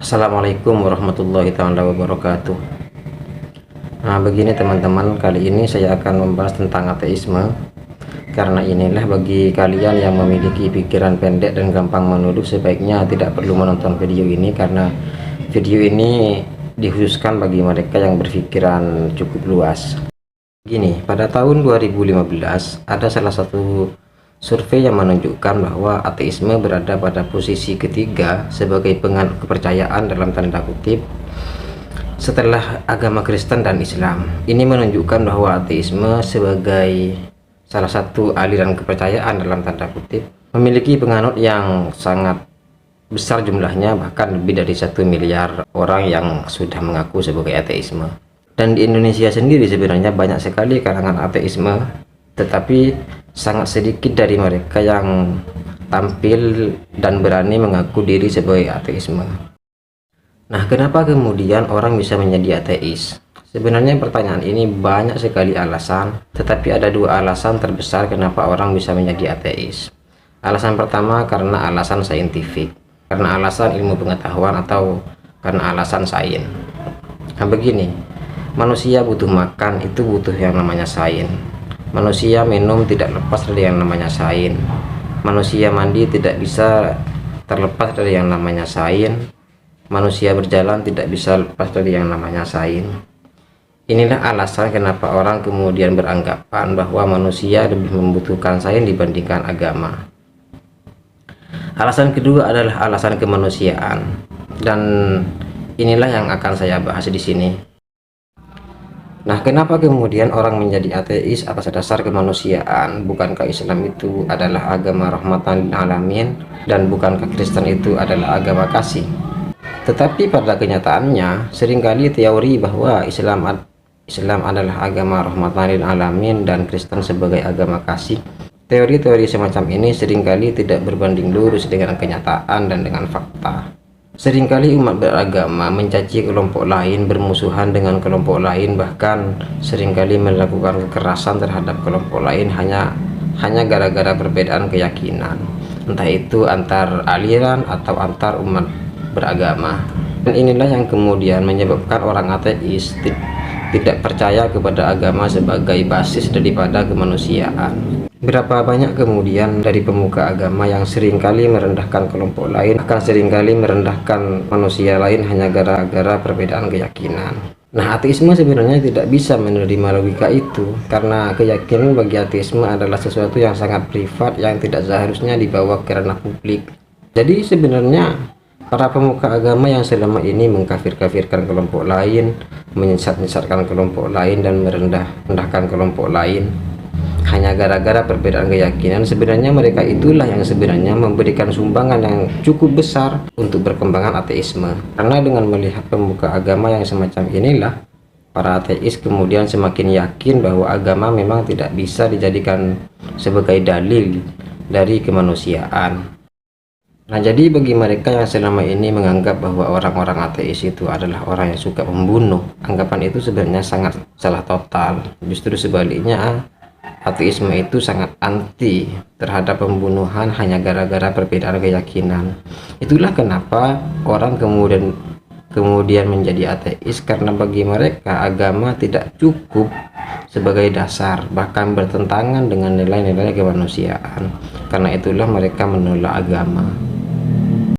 Assalamualaikum warahmatullahi taala wabarakatuh. Nah, begini teman-teman, kali ini saya akan membahas tentang ateisme. Karena inilah bagi kalian yang memiliki pikiran pendek dan gampang menuduh, sebaiknya tidak perlu menonton video ini, karena video ini dikhususkan bagi mereka yang berpikiran cukup luas. Gini, pada tahun 2015 ada salah satu survei yang menunjukkan bahwa ateisme berada pada posisi ketiga sebagai penganut kepercayaan dalam tanda kutip setelah agama Kristen dan Islam. Ini menunjukkan bahwa ateisme sebagai salah satu aliran kepercayaan dalam tanda kutip memiliki penganut yang sangat besar jumlahnya, bahkan lebih dari 1 miliar orang yang sudah mengaku sebagai ateisme. Dan di Indonesia sendiri sebenarnya banyak sekali kalangan ateisme, tetapi sangat sedikit dari mereka yang tampil dan berani mengaku diri sebagai ateisme. Nah, kenapa kemudian orang bisa menjadi ateis? Sebenarnya pertanyaan ini banyak sekali alasan, tetapi ada dua alasan terbesar kenapa orang bisa menjadi ateis. Alasan pertama karena alasan saintifik, karena alasan ilmu pengetahuan, atau karena alasan sains. Nah, begini, manusia butuh makan, itu butuh yang namanya sains. Manusia minum tidak lepas dari yang namanya sains. Manusia mandi tidak bisa terlepas dari yang namanya sains. Manusia berjalan tidak bisa lepas dari yang namanya sains. Inilah alasan kenapa orang kemudian beranggapan bahwa manusia lebih membutuhkan sains dibandingkan agama. Alasan kedua adalah alasan kemanusiaan, dan inilah yang akan saya bahas di sini. Nah, kenapa kemudian orang menjadi ateis atas dasar kemanusiaan? Bukankah Islam itu adalah agama rahmatan lil alamin, dan bukankah Kristen itu adalah agama kasih? Tetapi pada kenyataannya seringkali teori bahwa Islam adalah agama rahmatan lil alamin dan Kristen sebagai agama kasih, teori-teori semacam ini seringkali tidak berbanding lurus dengan kenyataan dan dengan fakta. Seringkali umat beragama mencaci kelompok lain, bermusuhan dengan kelompok lain, bahkan seringkali melakukan kekerasan terhadap kelompok lain hanya gara-gara perbedaan keyakinan, entah itu antar aliran atau antar umat beragama. Dan inilah yang kemudian menyebabkan orang ateis tidak percaya kepada agama sebagai basis daripada kemanusiaan. Berapa banyak kemudian dari pemuka agama yang seringkali merendahkan kelompok lain, akan seringkali merendahkan manusia lain hanya gara-gara perbedaan keyakinan. Nah, ateisme sebenarnya tidak bisa menerima logika itu, karena keyakinan bagi ateisme adalah sesuatu yang sangat privat yang tidak seharusnya dibawa ke ranah publik. Jadi sebenarnya para pemuka agama yang selama ini mengkafir-kafirkan kelompok lain, menyesat-nyesatkan kelompok lain, dan merendahkan kelompok lain hanya gara-gara perbedaan keyakinan, sebenarnya mereka itulah yang sebenarnya memberikan sumbangan yang cukup besar untuk perkembangan ateisme. Karena dengan melihat pemuka agama yang semacam inilah, para ateis kemudian semakin yakin bahwa agama memang tidak bisa dijadikan sebagai dalil dari kemanusiaan. Nah, jadi bagi mereka yang selama ini menganggap bahwa orang-orang ateis itu adalah orang yang suka membunuh, anggapan itu sebenarnya sangat salah total. Justru sebaliknya, ateisme itu sangat anti terhadap pembunuhan hanya gara-gara perbedaan keyakinan. Itulah kenapa orang kemudian menjadi ateis, karena bagi mereka agama tidak cukup sebagai dasar, bahkan bertentangan dengan nilai-nilai kemanusiaan. Karena itulah mereka menolak agama.